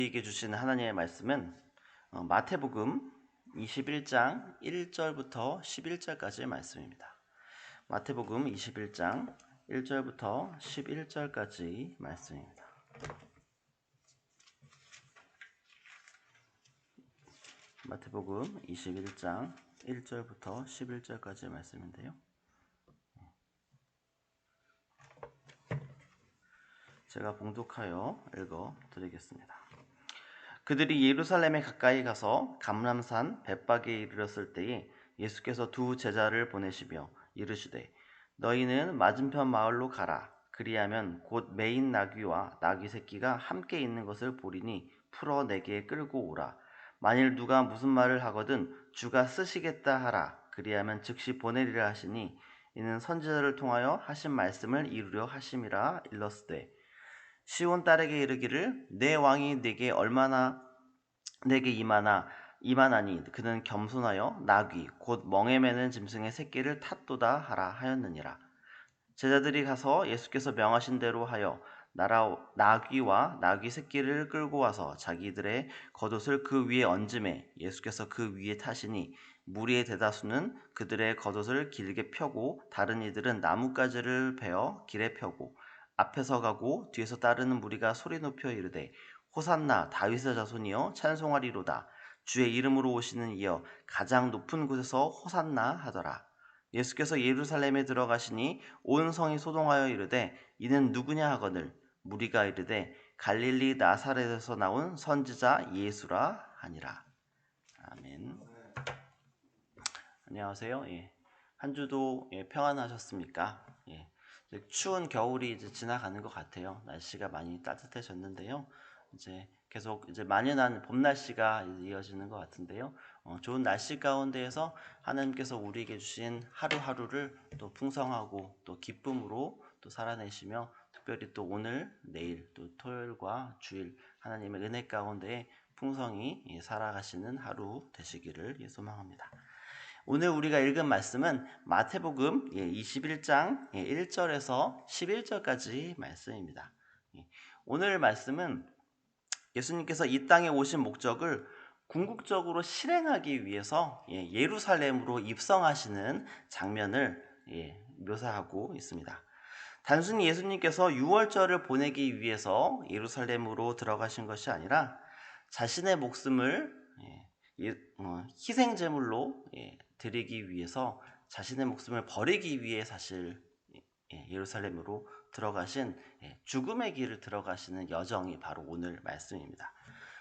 우리에게 주시는 하나님의 말씀은 마태복음 21장 1절부터 11절까지의 말씀입니다. 마태복음 21장 1절부터 11절까지 말씀입니다. 마태복음 21장 1절부터 11절까지의 말씀인데요. 제가 봉독하여 읽어 드리겠습니다. 그들이 예루살렘에 가까이 가서 감람산 벳박에 이르렀을 때에 예수께서 두 제자를 보내시며 이르시되 너희는 맞은편 마을로 가라. 그리하면 곧 매인 나귀와 나귀 새끼가 함께 있는 것을 보리니 풀어 내게 끌고 오라. 만일 누가 무슨 말을 하거든 주가 쓰시겠다 하라. 그리하면 즉시 보내리라 하시니 이는 선지자를 통하여 하신 말씀을 이루려 하심이라 일렀으되 시온 딸에게 이르기를 내 왕이 내게 이만하니 그는 겸손하여 나귀 곧 멍에 매는 짐승의 새끼를 탔도다 하라 하였느니라. 제자들이 가서 예수께서 명하신 대로 하여 나귀와 나귀 새끼를 끌고 와서 자기들의 겉옷을 그 위에 얹음에 예수께서 그 위에 타시니 무리의 대다수는 그들의 겉옷을 길게 펴고 다른 이들은 나뭇가지를 베어 길에 펴고 앞에서 가고 뒤에서 따르는 무리가 소리 높여 이르되 호산나 다윗의 자손이여 찬송하리로다. 주의 이름으로 오시는 이여 가장 높은 곳에서 호산나 하더라. 예수께서 예루살렘에 들어가시니 온 성이 소동하여 이르되 이는 누구냐 하거늘 무리가 이르되 갈릴리 나사렛에서 나온 선지자 예수라 하니라. 아멘. 안녕하세요. 한 주도 평안하셨습니까? 추운 겨울이 이제 지나가는 것 같아요. 날씨가 많이 따뜻해졌는데요. 이제 계속 만연한 봄 날씨가 이어지는 것 같은데요. 좋은 날씨 가운데에서 하나님께서 우리에게 주신 하루하루를 또 풍성하고 또 기쁨으로 또 살아내시며 특별히 또 오늘, 내일, 또 토요일과 주일 하나님의 은혜 가운데 풍성히 살아가시는 하루 되시기를 소망합니다. 오늘 우리가 읽은 말씀은 마태복음 21장 1절에서 11절까지 말씀입니다. 오늘 말씀은 예수님께서 이 땅에 오신 목적을 궁극적으로 실행하기 위해서 예루살렘으로 입성하시는 장면을 묘사하고 있습니다. 단순히 예수님께서 유월절을 보내기 위해서 예루살렘으로 들어가신 것이 아니라 자신의 목숨을 희생제물로 드리기 위해서 자신의 목숨을 버리기 위해 사실 예루살렘으로 들어가신 죽음의 길을 들어가시는 여정이 바로 오늘 말씀입니다.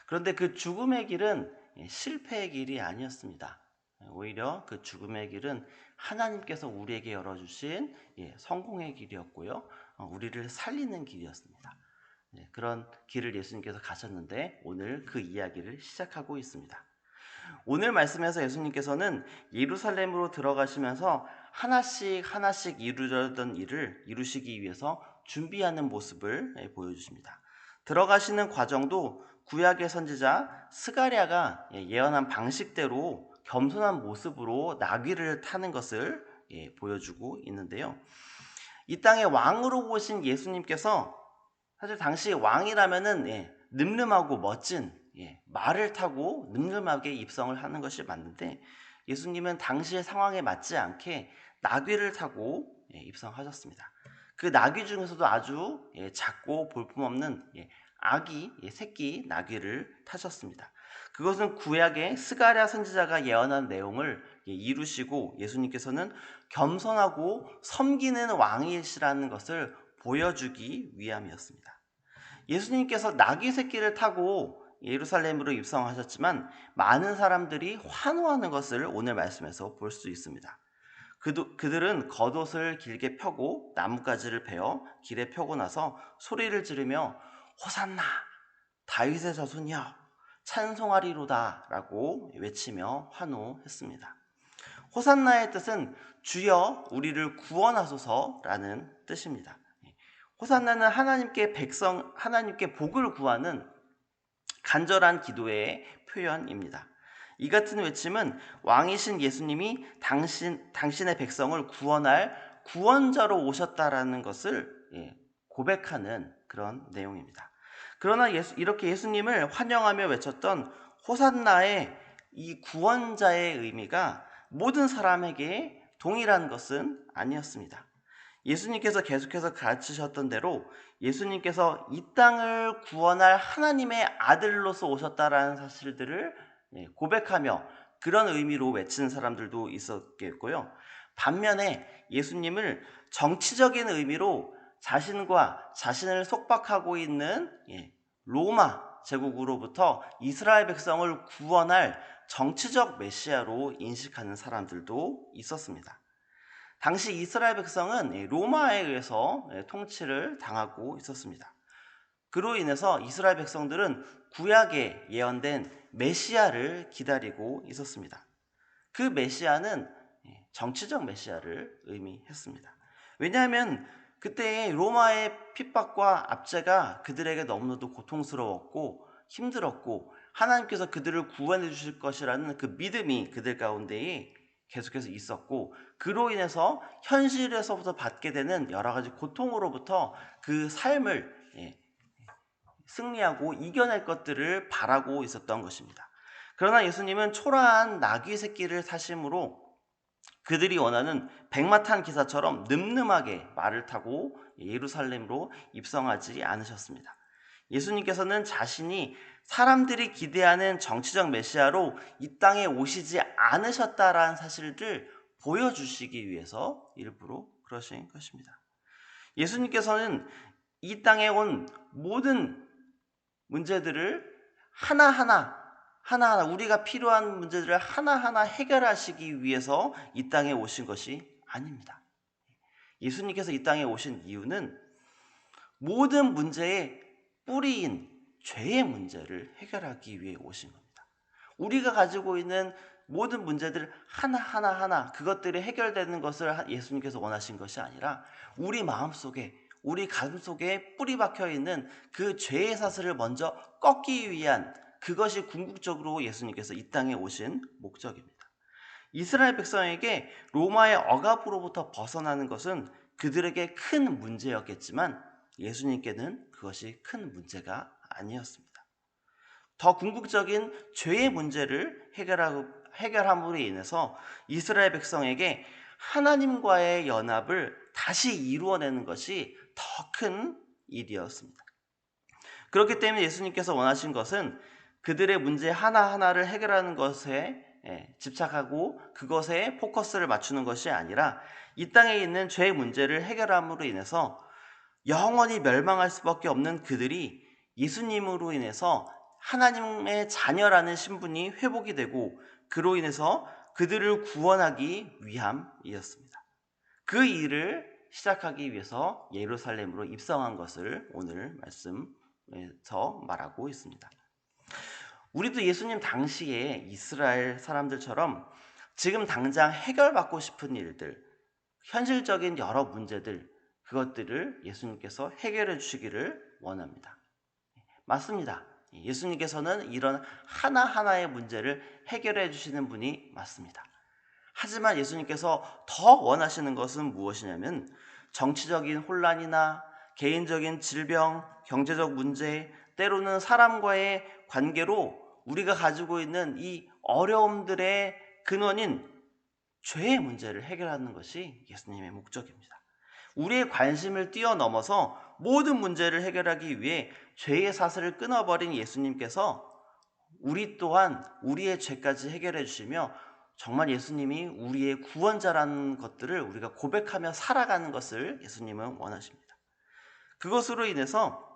그런데 그 죽음의 길은 실패의 길이 아니었습니다. 오히려 그 죽음의 길은 하나님께서 우리에게 열어주신 성공의 길이었고요. 우리를 살리는 길이었습니다. 그런 길을 예수님께서 가셨는데 오늘 그 이야기를 시작하고 있습니다. 오늘 말씀에서 예수님께서는 예루살렘으로 들어가시면서 하나씩 이루려던 일을 이루시기 위해서 준비하는 모습을 보여주십니다. 들어가시는 과정도 구약의 선지자 스가랴가 예언한 방식대로 겸손한 모습으로 나귀를 타는 것을 보여주고 있는데요. 이 땅에 왕으로 오신 예수님께서 사실 당시 왕이라면은 늠름하고 멋진 말을 타고 늠름하게 입성을 하는 것이 맞는데 예수님은 당시의 상황에 맞지 않게 나귀를 타고 입성하셨습니다. 그 나귀 중에서도 아주 작고 볼품없는 아기 새끼 나귀를 타셨습니다. 그것은 구약의 스가랴 선지자가 예언한 내용을 이루시고 예수님께서는 겸손하고 섬기는 왕이시라는 것을 보여주기 위함이었습니다. 예수님께서 나귀 새끼를 타고 예루살렘으로 입성하셨지만 많은 사람들이 환호하는 것을 오늘 말씀에서 볼 수 있습니다. 그들은 겉옷을 길게 펴고 나뭇가지를 베어 길에 펴고 나서 소리를 지르며 호산나 다윗의 자손이여 찬송하리로다 라고 외치며 환호했습니다. 호산나의 뜻은 주여 우리를 구원하소서라는 뜻입니다. 호산나는 하나님께 복을 구하는 간절한 기도의 표현입니다. 이 같은 외침은 왕이신 예수님이 당신의 백성을 구원할 구원자로 오셨다라는 것을 고백하는 그런 내용입니다. 그러나 이렇게 예수님을 환영하며 외쳤던 호산나의 이 구원자의 의미가 모든 사람에게 동일한 것은 아니었습니다. 예수님께서 계속해서 가르치셨던 대로 예수님께서 이 땅을 구원할 하나님의 아들로서 오셨다라는 사실들을 고백하며 그런 의미로 외치는 사람들도 있었겠고요. 반면에 예수님을 정치적인 의미로 자신과 자신을 속박하고 있는 로마 제국으로부터 이스라엘 백성을 구원할 정치적 메시아로 인식하는 사람들도 있었습니다. 당시 이스라엘 백성은 로마에 의해서 통치를 당하고 있었습니다. 그로 인해서 이스라엘 백성들은 구약에 예언된 메시아를 기다리고 있었습니다. 그 메시아는 정치적 메시아를 의미했습니다. 왜냐하면 그때 로마의 핍박과 압제가 그들에게 너무나도 고통스러웠고 힘들었고 하나님께서 그들을 구원해 주실 것이라는 그 믿음이 그들 가운데에 계속해서 있었고 그로 인해서 현실에서부터 받게 되는 여러 가지 고통으로부터 그 삶을 승리하고 이겨낼 것들을 바라고 있었던 것입니다. 그러나 예수님은 초라한 나귀 새끼를 사심으로 그들이 원하는 백마탄 기사처럼 늠름하게 말을 타고 예루살렘으로 입성하지 않으셨습니다. 예수님께서는 자신이 사람들이 기대하는 정치적 메시아로 이 땅에 오시지 않으셨다라는 사실을 보여주시기 위해서 일부러 그러신 것입니다. 예수님께서는 이 땅에 온 모든 문제들을 하나하나 우리가 필요한 문제들을 하나하나 해결하시기 위해서 이 땅에 오신 것이 아닙니다. 예수님께서 이 땅에 오신 이유는 모든 문제의 뿌리인 죄의 문제를 해결하기 위해 오신 겁니다. 우리가 가지고 있는 모든 문제들 하나하나 그것들이 해결되는 것을 예수님께서 원하신 것이 아니라 우리 마음속에 우리 가슴속에 뿌리 박혀 있는 그 죄의 사슬을 먼저 꺾기 위한 그것이 궁극적으로 예수님께서 이 땅에 오신 목적입니다. 이스라엘 백성에게 로마의 억압으로부터 벗어나는 것은 그들에게 큰 문제였겠지만 예수님께는 그것이 큰 문제가 아니었습니다. 더 궁극적인 죄의 문제를 해결함으로 인해서 이스라엘 백성에게 하나님과의 연합을 다시 이루어내는 것이 더 큰 일이었습니다. 그렇기 때문에 예수님께서 원하신 것은 그들의 문제 하나하나를 해결하는 것에 집착하고 그것에 포커스를 맞추는 것이 아니라 이 땅에 있는 죄의 문제를 해결함으로 인해서 영원히 멸망할 수밖에 없는 그들이 예수님으로 인해서 하나님의 자녀라는 신분이 회복이 되고 그로 인해서 그들을 구원하기 위함이었습니다. 그 일을 시작하기 위해서 예루살렘으로 입성한 것을 오늘 말씀에서 말하고 있습니다. 우리도 예수님 당시에 이스라엘 사람들처럼 지금 당장 해결받고 싶은 일들, 현실적인 여러 문제들, 그것들을 예수님께서 해결해 주시기를 원합니다. 맞습니다. 예수님께서는 이런 하나하나의 문제를 해결해 주시는 분이 맞습니다. 하지만 예수님께서 더 원하시는 것은 무엇이냐면 정치적인 혼란이나 개인적인 질병, 경제적 문제, 때로는 사람과의 관계로 우리가 가지고 있는 이 어려움들의 근원인 죄의 문제를 해결하는 것이 예수님의 목적입니다. 우리의 관심을 뛰어넘어서 모든 문제를 해결하기 위해 죄의 사슬을 끊어버린 예수님께서 우리 또한 우리의 죄까지 해결해 주시며 정말 예수님이 우리의 구원자라는 것들을 우리가 고백하며 살아가는 것을 예수님은 원하십니다. 그것으로 인해서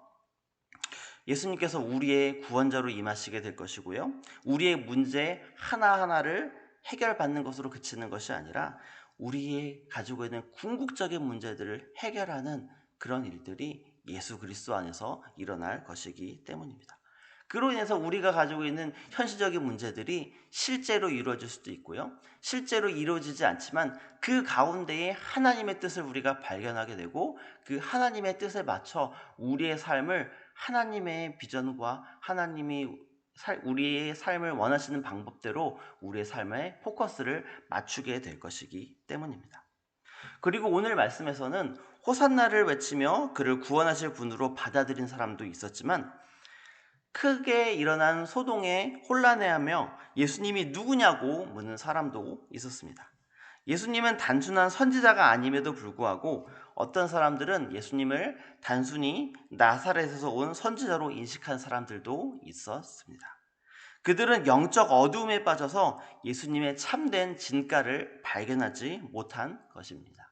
예수님께서 우리의 구원자로 임하시게 될 것이고요. 우리의 문제 하나하나를 해결받는 것으로 그치는 것이 아니라 우리의 가지고 있는 궁극적인 문제들을 해결하는 그런 일들이 예수 그리스도 안에서 일어날 것이기 때문입니다. 그로 인해서 우리가 가지고 있는 현실적인 문제들이 실제로 이루어질 수도 있고요. 실제로 이루어지지 않지만 그 가운데에 하나님의 뜻을 우리가 발견하게 되고 그 하나님의 뜻에 맞춰 우리의 삶을 하나님의 비전과 하나님이 우리의 삶을 원하시는 방법대로 우리의 삶에 포커스를 맞추게 될 것이기 때문입니다. 그리고 오늘 말씀에서는 호산나를 외치며 그를 구원하실 분으로 받아들인 사람도 있었지만 크게 일어난 소동에 혼란해하며 예수님이 누구냐고 묻는 사람도 있었습니다. 예수님은 단순한 선지자가 아님에도 불구하고 어떤 사람들은 예수님을 단순히 나사렛에서 온 선지자로 인식한 사람들도 있었습니다. 그들은 영적 어두움에 빠져서 예수님의 참된 진가를 발견하지 못한 것입니다.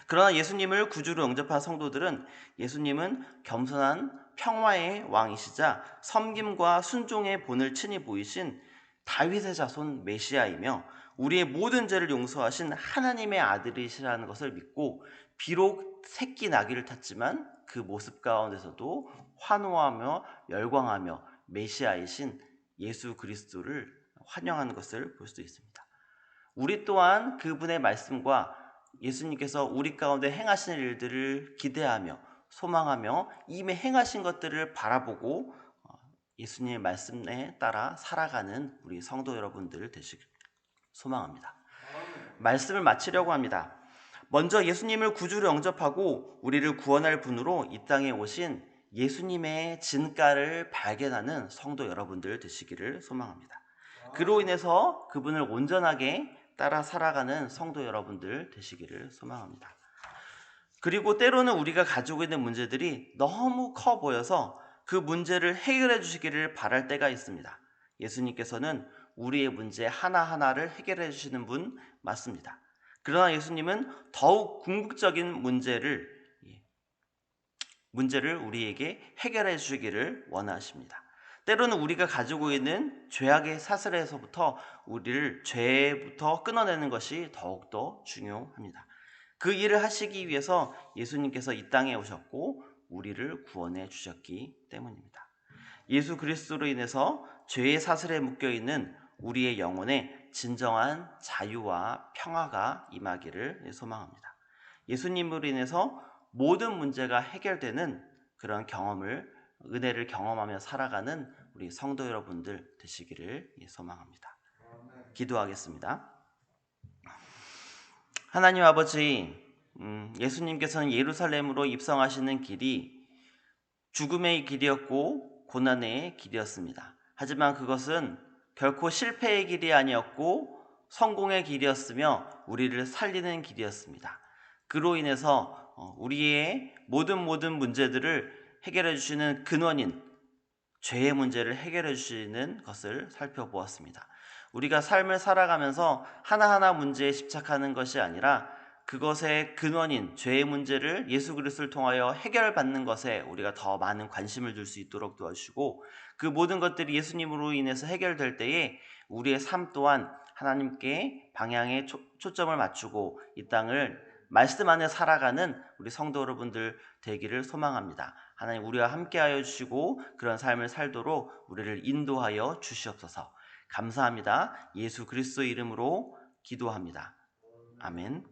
그러나 예수님을 구주로 영접한 성도들은 예수님은 겸손한 평화의 왕이시자 섬김과 순종의 본을 친히 보이신 다윗의 자손 메시아이며 우리의 모든 죄를 용서하신 하나님의 아들이시라는 것을 믿고 비록 새끼 나귀를 탔지만 그 모습 가운데서도 환호하며 열광하며 메시아이신 예수 그리스도를 환영하는 것을 볼 수 있습니다. 우리 또한 그분의 말씀과 예수님께서 우리 가운데 행하신 일들을 기대하며 소망하며 이미 행하신 것들을 바라보고 예수님의 말씀에 따라 살아가는 우리 성도 여러분들 되시길 소망합니다. 말씀을 마치려고 합니다. 먼저 예수님을 구주로 영접하고 우리를 구원할 분으로 이 땅에 오신 예수님의 진가를 발견하는 성도 여러분들 되시기를 소망합니다. 그로 인해서 그분을 온전하게 따라 살아가는 성도 여러분들 되시기를 소망합니다. 그리고 때로는 우리가 가지고 있는 문제들이 너무 커 보여서 그 문제를 해결해 주시기를 바랄 때가 있습니다. 예수님께서는 우리의 문제 하나하나를 해결해 주시는 분 맞습니다. 그러나 예수님은 더욱 궁극적인 문제를 우리에게 해결해 주시기를 원하십니다. 때로는 우리가 가지고 있는 죄악의 사슬에서부터 우리를 죄부터 끊어내는 것이 더욱더 중요합니다. 그 일을 하시기 위해서 예수님께서 이 땅에 오셨고 우리를 구원해 주셨기 때문입니다. 예수 그리스도로 인해서 죄의 사슬에 묶여있는 우리의 영혼에 진정한 자유와 평화가 임하기를 소망합니다. 예수님으로 인해서 모든 문제가 해결되는 그런 은혜를 경험하며 살아가는 우리 성도 여러분들 되시기를 소망합니다. 기도하겠습니다. 하나님 아버지, 예수님께서는 예루살렘으로 입성하시는 길이 죽음의 길이었고 고난의 길이었습니다. 하지만 그것은 결코 실패의 길이 아니었고 성공의 길이었으며 우리를 살리는 길이었습니다. 그로 인해서 우리의 모든 문제들을 해결해 주시는 근원인 죄의 문제를 해결해 주시는 것을 살펴보았습니다. 우리가 삶을 살아가면서 하나하나 문제에 집착하는 것이 아니라 그것의 근원인 죄의 문제를 예수 그리스도를 통하여 해결받는 것에 우리가 더 많은 관심을 둘 수 있도록 도와주시고 그 모든 것들이 예수님으로 인해서 해결될 때에 우리의 삶 또한 하나님께 방향에 초점을 맞추고 이 땅을 말씀 안에 살아가는 우리 성도 여러분들 되기를 소망합니다. 하나님 우리와 함께하여 주시고 그런 삶을 살도록 우리를 인도하여 주시옵소서. 감사합니다. 예수 그리스도 이름으로 기도합니다. 아멘.